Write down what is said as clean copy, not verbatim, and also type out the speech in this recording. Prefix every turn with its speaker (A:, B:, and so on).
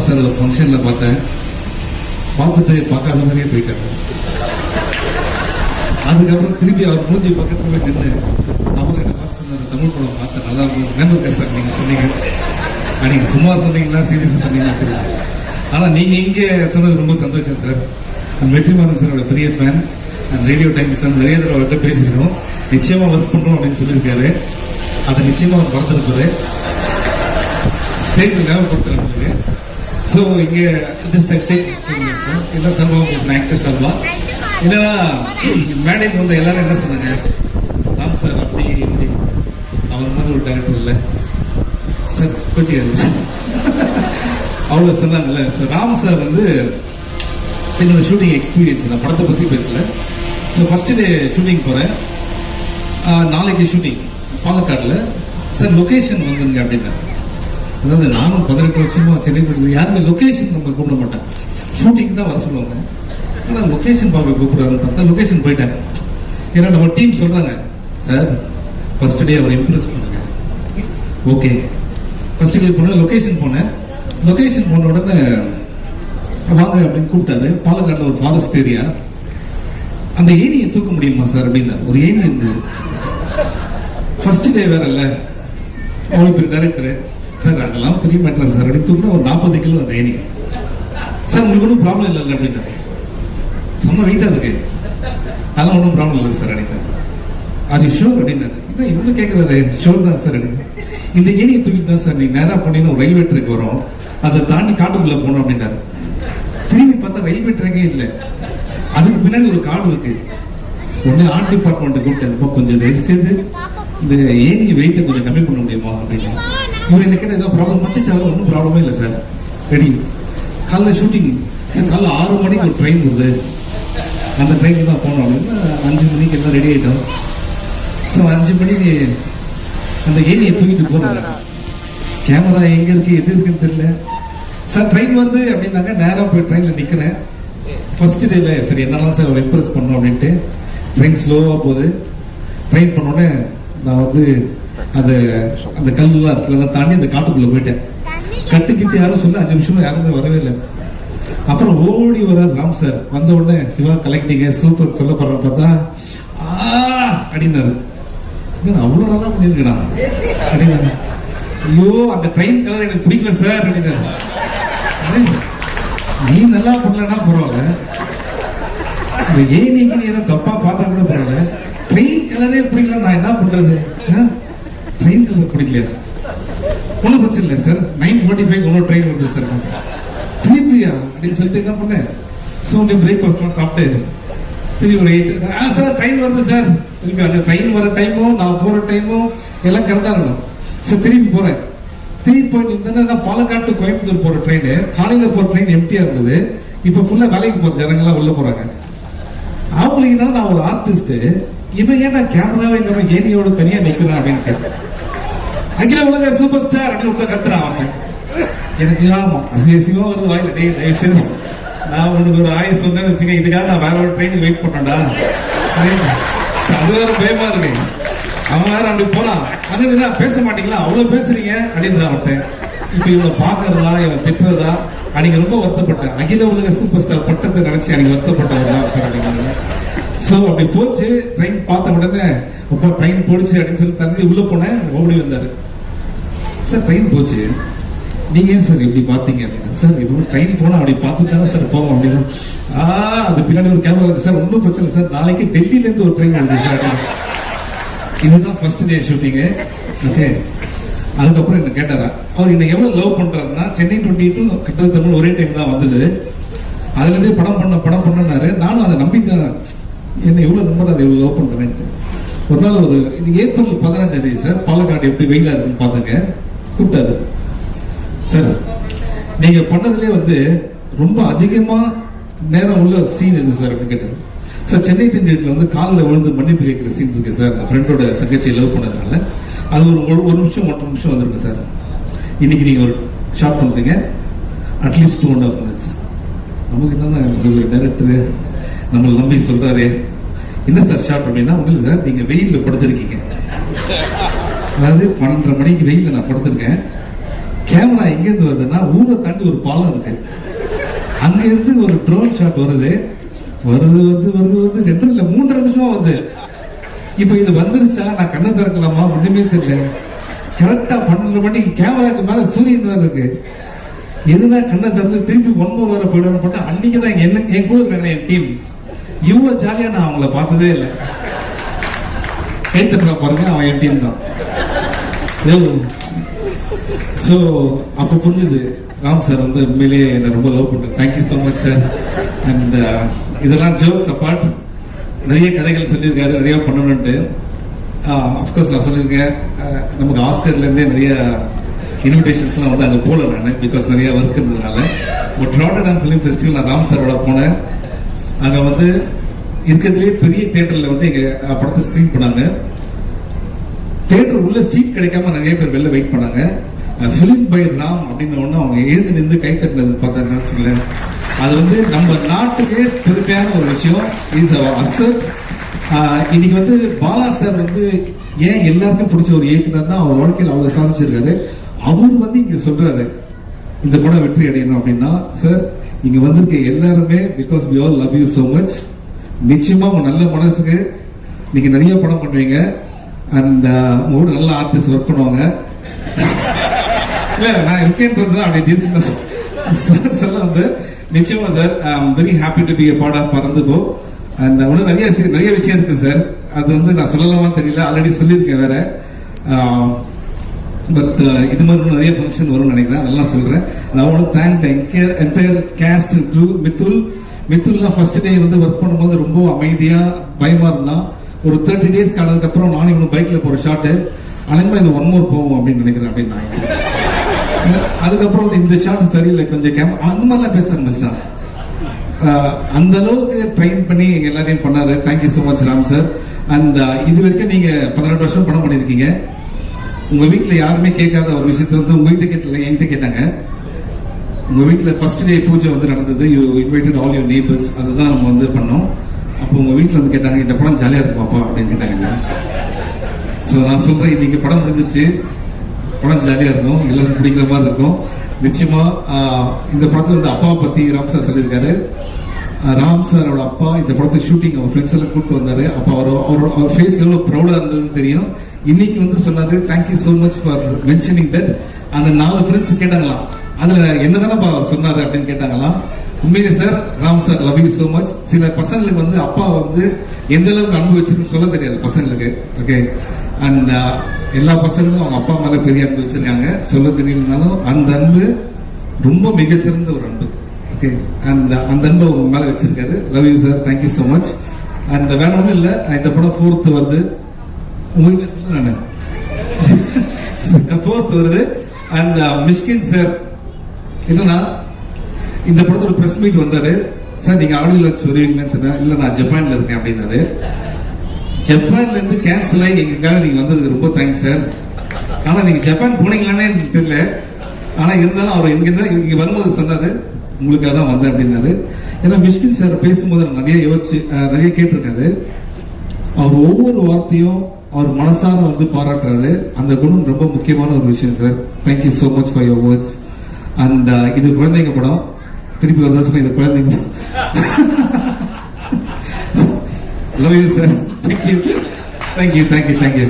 A: Pass sir ஒரு ஃபங்க்ஷனில் பார்த்தேன். பார்த்துட்டு பார்க்காத மாதிரியே போயிட்டாரு. அதுக்கப்புறம் திருப்பி அவர் மூஞ்சி பக்கத்துல போய் நின்று அவர் என்ன பார்த்து சொன்னார், தமிழ் படம் பார்த்தேன் நல்லா இருக்கும். நினைவு சார் நீங்கள் சொன்னீங்க, அன்னைக்கு சும்மா சொன்னீங்களா சீரியஸாக சொன்னீங்களா தெரியல. ஆனால் நீங்கள் இங்கே சொன்னது ரொம்ப சந்தோஷம் சார். வெற்றிமாறன் சாரோட பெரிய ஃபேன். ரேடியோ டைம்ஸ் நிறைய தடவை அவர்கிட்ட பேசியிருக்கோம். நிச்சயமாக ஒர்க் பண்ணுறோம் அப்படின்னு சொல்லியிருக்காரு. அதை நிச்சயமாக அவர் பார்த்துருப்பாரு. ஸ்டேஜில் ஞாபகப்படுத்துறாங்க. ஸோ இங்கே ஜஸ்ட் சார் இல்லை சர்வா ஆக்டர் சர்வா இல்லைன்னா மேடைக்கு வந்து எல்லாரும் என்ன சொன்னாங்க, ராம் சார் அப்படி இப்படி அவர் மாதிரி ஒரு டேரக்டர் இல்லை சார் கோச்சிக்காது அவ்வளோ சொன்னாங்கல்ல. சார் ராம் சார் வந்து என்னோட ஷூட்டிங் எக்ஸ்பீரியன்ஸ், நான் படத்தை பற்றி பேசல. ஸோ ஃபர்ஸ்ட் டே ஷூட்டிங் போகிறேன். நாளைக்கு ஷூட்டிங் பாலக்காடில். சார் லொக்கேஷன் வந்துருங்க அப்படின்னா, அதாவது நானும் 18 வருஷமா சென்னை போய் யாருமே லொக்கேஷன் நம்ம கூப்பிட மாட்டேன், ஷூட்டிங் தான் வர சொல்லுவாங்க. ஆனால் லொக்கேஷன் பார்க்க கூப்பிடுறாருன்னு பார்த்தா லொக்கேஷன் போயிட்டேன். ஏன்னா நம்ம டீம் சொல்கிறாங்க, சார் ஃபர்ஸ்ட் டே அவர் இம்ப்ரெஸ் பண்ணுங்க. ஓகே ஃபர்ஸ்ட் டே போனேன், லொக்கேஷன் போனேன். லொக்கேஷன் போன உடனே வாங்க அப்படின்னு கூப்பிட்டாரு. பாலக்காட்டில் ஒரு ஃபாரஸ்ட் ஏரியா. அந்த ஏரியை தூக்க முடியுமா சார் அப்படின்னா, ஒரு ஏரி இருந்தது. ஃபர்ஸ்ட் டே வேற இல்லை, அவ்வளோ பெரிய டைரக்டரு. சார் அதெல்லாம் பெரிய மேட்டர் சார் அப்படி தூக்கினா ஒரு 40 கிலோ அந்த ஏரி. சார் உங்களுக்கு ஒன்றும் ப்ராப்ளம் இல்லை அப்படின்னா, செம்ம வெயிட்டாக இருக்கு, அதெல்லாம் ஒன்றும் ப்ராப்ளம் இல்லை சார் அப்படின்னா. அது ஷோர் அப்படின்னாரு. இல்லை இவ்வளோ கேட்குறாரு, ஷோர் தான் சார் அப்படின்னு. இந்த ஏரியை தூக்கிட்டு தான் சார் நீங்கள் நேராக போனீங்கன்னா ஒரு ரயில்வே ட்ராக் வரும், அதை தாண்டி காட்டுக்குள்ளே போகணும் அப்படின்னாரு. திரும்பி பார்த்தா ரயில்வே ட்ராக்கே இல்லை, அதுக்கு பின்னாடி ஒரு காடு இருக்கு. உடனே ஆர்ட் டிபார்ட்மெண்ட் கூப்பிட்டு கொஞ்சம் தயவு செய்து இந்த ஏரி வெயிட்டை கொஞ்சம் கம்மி பண்ண முடியுமா அப்படின்னு. இவர் என்ன கேட்ட ஏதாவது ப்ராப்ளம் மச்சு சார், ஒன்றும் ப்ராப்ளமே இல்லை சார், ரெடி. காலைல ஷூட்டிங் சார், காலைல 6 மணிக்கு ஒரு ட்ரெயின் வருது, அந்த ட்ரெயினுக்கு தான் போனோம் அப்படின்னா 5 மணிக்கு எல்லாம் ரெடி ஆகிட்டோம். ஸோ 5 மணிக்கு அந்த ஏரியை தூக்கிட்டு போனாங்க. கேமரா எங்கே இருக்கு எது இருக்குன்னு தெரியல. சார் ட்ரெயின் வருது அப்படின்னாங்க, நேராக போய் ட்ரெயினில் நிற்கிறேன். ஃபர்ஸ்ட் டேல சரி என்னெல்லாம் சார் அவர் இம்ப்ரெஸ் பண்ணோம் அப்படின்ட்டு ட்ரெயின் ஸ்லோவாக போகுது. ட்ரெயின் பண்ணோடனே நான் வந்து அந்த கல்லாம் இருக்குல்ல தாண்டி அந்த காட்டுக்குள்ளே போயிட்டேன். கட்டுக்கிட்டு யாரும் சொல்ல 5 நிமிஷம் யாருமே வரவே இல்லை. அப்புறம் ஓடி வர்றார் ராம் சார். வந்த உடனே சிவா கலெக்டிங்க சூப்பர் சொல்லப்படுற பார்த்தா அப்படின்னாரு. அவ்வளோ நல்லா பண்ணியிருக்கேடா அப்படின்னாரு. ஐயோ அந்த ட்ரெயின் கலர் எனக்கு பிடிக்கல சார் அப்படின்னாரு. நீ நல்லா பண்ணலன்னா பரவாயில்ல, ஏனிக்கு நீ ஏதோ தப்பா பார்த்தா கூட பரவாயில்ல, ட்ரெயின் கலரே பிடிக்கல, நான் என்ன பண்றது? ட்ரெயின் கலர் பிடிக்கலையா, ஒன்றும் பிரச்சனை இல்லை சார், 9:45 இன்னொரு ட்ரெயின் வருது சார், திருப்பியா அப்படின்னு சொல்லிட்டு என்ன பண்ணேன். ஸோ பிரேக்ஃபாஸ்ட்லாம் சாப்பிட்டு திரும்பி ஒரு 8 சார் ட்ரெயின் வருது சார். திருப்பி அந்த ட்ரெயின் வர டைமும் நான் போகிற டைமும் எல்லாம் கரெக்டாக இருக்கணும். சார் திருப்பி போகிறேன். திருப்பி போய் இந்த பாலக்காடு டு கோயம்புத்தூர் போகிற ட்ரெயின், காலையில் போகிற ட்ரெயின் எம்டியாக இருந்தது. இப்போ ஃபுல்லாக வேலைக்கு போகிற ஜனங்கள்லாம் உள்ள போகிறாங்க. அவங்களுக்கு நான் ஒரு ஆர்டிஸ்ட், இவன் ஏன் நான் கேமராவே இல்லாமல் ஏனியோட தனியாக நிற்கிறேன் அப்படின்ட்டு. அகில உலக சூப்பர் ஸ்டார் அப்படின்னு உள்ள கத்துறான் அவன். எனக்கு ஆமா அசிவசியமா வருது வாயில, டே தயவுசெய்து நான் உனக்கு ஒரு ஆயுஸ் சொன்னேன்னு வச்சுக்க, இதுக்காக நான் வேற ஒரு ட்ரெயினுக்கு வெயிட் பண்ணேன்டா. அது வேற பயமா இருக்கு. அவன் வேற அப்படி போறான். அது என்ன பேச மாட்டீங்களா, அவ்வளவு பேசுறீங்க அப்படின்னு ஒருத்தன். இப்ப இவனை பாக்குறதா இவன் திட்டுறதா அன்னைக்கு ரொம்ப வருத்தப்பட்டேன். அகில உலக சூப்பர் ஸ்டார் பட்டத்தை நினைச்சு அன்னைக்கு வருத்தப்பட்டவங்க. ஸோ அப்படி போச்சு. ட்ரெயின் பார்த்த உடனே அப்போ ட்ரெயின் போடுச்சு அப்படின்னு சொல்லி தந்தி உள்ள போனேன். ஓடி வந்தாரு. சார் ட்ரெயின் போச்சு, நீங்க ஏன் சார் இப்படி பாத்தீங்க? சார் இது ட்ரெயின் போனா அப்படி பார்த்து தானே சார் போவோம் அப்படின்னு. அது பின்னாடி ஒரு கேமரா இருக்கு சார், ஒன்றும் பிரச்சனை இல்லை சார், நாளைக்கு டெல்லியில இருந்து ஒரு ட்ரெயின் வருது சார். இதுதான் ஃபர்ஸ்ட் டே ஷூட்டிங்கு. ஓகே, அதுக்கப்புறம் என்ன கேட்டாரா, அவர் என்ன எவ்வளவு லவ் பண்றாருன்னா, சென்னை 22 கட்டல் தமிழ் ஒரே டைம் தான் வந்தது. அதுல இருந்தே படம் பண்ணாரு. நானும் அதை நம்பித்தான் என்ன எவ்வளவு நம்புறாரு, எவ்வளவு லவ் பண்றேன்ட்டு. ஒரு நாள் இது ஏப்ரல் 15 சார், பாலக்காடு எப்படி வெயிலா இருக்குன்னு பாத்துங்க. கூப்பிட்டாரு, சார் நீங்க பண்ணதுலேயே ரொம்ப அதிகமா நேரம் உள்ள சீன் எது சார் அப்படின்னு கேட்டாரு. சார் சென்னை 28 காலில் விழுந்து மன்னிப்பு கேட்கிற சீன் இருக்கு சார், அந்த ஃப்ரெண்டோட தங்கச்சியை லவ் பண்ணதுனால. அது ஒரு நிமிஷம் 1.5 நிமிஷம் வந்திருக்கு சார். இன்னைக்கு நீங்க ஒரு ஷார்ட் பண்றீங்க, அட்லீஸ்ட் 2.5 minutes. நமக்கு என்னன்னா டைரக்டரு நம்மளை நம்பி சொல்றாரு, என்ன சார் ஷார்ட் அப்படின்னா, உங்களுக்கு சார் நீங்க வெயிலில் படுத்திருக்கீங்க, அதாவது 12:30 மணிக்கு வெயிலில் நான் படுத்திருக்கேன், கேமரா எங்கேருந்து வருதுன்னா ஊரை தாண்டி ஒரு பாலம் இருக்கு, அங்க இருந்து ஒரு ட்ரோன் ஷாட் வருது வருது வருது வருது வருது 2 இல்ல 3 நிமிஷமா வருது. இப்ப இது வந்துருச்சா, நான் கண்ணை திறக்கலாமா ஒண்ணுமே தெரியல. கரெக்டா 12 மணிக்கு கேமராக்கு மேல சூரியன் வேற இருக்கு. எதுனா கண்ணை திறந்து திருப்பி 1 more வர போயிடுவான்னு போட்டா அன்னைக்குதான் என் கூட இருக்காங்க என் டீம். இவ்வளவு ஜாலியா நான் அவங்கள பார்த்ததே இல்லை. கைத்தட்டா பாருங்க, அவன் என் டீம் தான். ஸோ அப்போ புரிஞ்சுது ராம் சார் வந்து உண்மையிலேயே என்னை ரொம்ப லவ் பண்ணுறேன். Thank you so much sir. And இதெல்லாம் ஜோக்ஸ் அப்பார்ட், நிறைய கதைகள் சொல்லியிருக்காரு, நிறைய பண்ணணுன்ட்டு. அஃப்கோர்ஸ் நான் சொல்லியிருக்கேன், நமக்கு ஆஸ்கர்லேருந்தே நிறைய இன்விடேஷன்ஸ்லாம் வந்து அங்கே போகல நான், பிகாஸ் நிறைய ஒர்க் இருந்ததுனால. பட் ராட்டர்டாம் ஃபிலிம் ஃபெஸ்டிவல் நான் ராம் சாரோட போனேன். அங்கே வந்து இருக்கிறதுலேயே பெரிய தியேட்டரில் வந்து எங்கள் படத்தை ஸ்க்ரீன் பண்ணாங்க. தியேட்டர் உள்ள சீட் கிடைக்காம நிறைய பேர் வெளில வெயிட் பண்ணாங்க. ஃபிலிம் பை ராம் அப்படின்னு ஒன்று அவங்க எழுந்து நின்று கை தட்டினது பார்த்தா வச்சுக்கலேன், அது வந்து நம்ம நாட்டுக்கே பெருமையான ஒரு விஷயம். Is our asset. இன்னைக்கு வந்து பாலா சார் வந்து ஏன் எல்லாருக்கும் பிடிச்ச ஒரு இயக்குனர் தான், அவர் வாழ்க்கையில் அவ்வளோ சாதிச்சிருக்காரு. அவர் வந்து இங்க சொல்றாரு இந்த படம் வெற்றி அடையணும் அப்படின்னா, சார் இங்க வந்திருக்க எல்லாருமே because we all love you so much. நிச்சயமா உங்க நல்ல மனசுக்கு நீங்க நிறைய படம் பண்ணுவீங்க. அண்ட் உங்களோட நல்ல ஆர்டிஸ்ட் ஒர்க் பண்ணுவாங்க. இல்ல நான் இருக்கேன்றது அப்படி சொல்ல வந்து நிச்சயமா sir, I am very happy to be a part of பறந்து போ. அண்ட் இன்னும் நிறைய விஷயம் இருக்கு சார், அது வந்து நான் சொல்லலாமா தெரியல, ஆல்ரெடி சொல்லியிருக்கேன் வேற. பட் இது மாதிரி நிறைய ஃபங்க்ஷன் வரும்னு நினைக்கிறேன், அதெல்லாம் சொல்றேன். நான் thank the entire cast through மித்துல்லாம் ஃபர்ஸ்ட் டே வந்து ஒர்க் பண்ணும்போது ரொம்ப அமைதியா பயமா இருந்தான். ஒரு 30 days ஆனதுக்கு அப்புறம் நானும் இவனு பைக்ல போற ஷாட்டு அழகமா இது 1 more போவோம் அப்படின்னு நினைக்கிறேன் அப்படின்னு நான். அதுக்கப்புறம் இந்த ஷாட் சரியில்லை, கொஞ்சம் கேமரா அந்த மாதிரிலாம் பேச ஆரம்பிச்சிட்டான். அந்த அளவுக்கு ட்ரெயின் பண்ணி எல்லாரையும் பண்ணாரு. Thank you so much Ram sir. And இது வரைக்கும் நீங்க 18 வருஷம் படம் பண்ணிருக்கீங்க. உங்க வீட்டுல யாருமே கேட்காத ஒரு விஷயத்த வந்து உங்க வீட்டு கேட்டல என்கிட்ட கேட்டாங்க. உங்க வீட்டுல ஃபர்ஸ்ட் டே பூஜை வந்து நடந்தது, you invited all your neighbours, அதுதான் நம்ம வந்து பண்ணோம். அப்போ உங்க வீட்டுல வந்து கேட்டாங்க, இந்த படம் ஜாலியா இருக்குமாப்பா அப்படின்னு கேட்டாங்க. ஸோ நான் சொல்றேன், இன்னைக்கு படம் முடிஞ்சிச்சு, படம் ஜாலியா இருக்கும், எல்லாரும் பிடிக்கிற மாதிரி இருக்கும். நிச்சயமா இந்த படத்துல வந்து அப்பாவை பத்தி ராம் சார் சொல்லியிருக்காரு. ராம் சாரோட அப்பா இந்த படத்தை ஷூட்டிங் அவர் ஃப்ரெண்ட்ஸ் எல்லாம் கூப்பிட்டு வந்தாரு. அப்போ அவர் ஃபேஸ் எவ்வளவு ப்ரௌடா இருந்ததுன்னு தெரியும். இன்னைக்கு வந்து சொன்னாரு, thank you so much for mentioning that. அந்த 4 ஃப்ரெண்ட்ஸ் கேட்டாங்களாம், அதுல என்னதானப்பா அவர் சொன்னாரு அப்படின்னு கேட்டாங்களாம். உண்மையிலே sir, Ram sir love you so much. சில பசங்களுக்கு வந்து அப்பா வந்து எந்த அளவுக்கு அன்பு வச்சிருக்குன்னு சொல்ல தெரியாது பசங்களுக்கு. ஓகே, அண்ட் எல்லா பசங்களும் அவங்க அப்பா மேல பெரிய அன்பு வச்சிருக்காங்க, சொல்ல தெரியலனாலும் அந்த அன்பு ரொம்ப மிகச்சிறந்த ஒரு அன்பு. ஓகே, அண்ட் அந்த அன்பு உங்க மேல வச்சிருக்காரு. Love you sir, thank you so much. And வேற ஒன்றும் இல்லை, இந்த படம் 4th வருது. உங்ககிட்ட சொல்ல நான் 4th வருது. அண்ட் மிஷ்கின் சார் என்னன்னா, இந்த படத்தோட பிரஸ் மீட் வந்தாரு. சார் நீங்க ஆடியோ லான்ச் வருவீங்கன்னு சொன்னா, இல்ல நான் ஜப்பான்ல இருக்கேன் அப்படின்னாரு. ஜப்பான்ல இருந்து கேன்சல் ஆகி எங்களுக்காக நீங்க வந்ததுக்கு ரொம்ப தேங்க்ஸ் சார். ஆனா நீங்க ஜப்பான் போனீங்களானே எனக்கு தெரியல, ஆனா இருந்தாலும் அவர் இங்க வரும்போது சொன்னாரு உங்களுக்காக தான் வந்தேன் அப்படின்னாரு. ஏன்னா மிஷ்கின் சார் பேசும்போது நிறைய யோசிச்சு நிறைய கேட்டிருக்காரு. அவர் ஒவ்வொரு வார்த்தையும் அவர் மனசார வந்து பாராட்டுறாரு. அந்த குணம் ரொம்ப முக்கியமான ஒரு விஷயம் sir. Thank you so much for your words. And இது குழந்தைங்க படம், திருப்பி ஒரு வருஷம் இது குழந்தைங்க. Love you sir. தேங்க்யூ.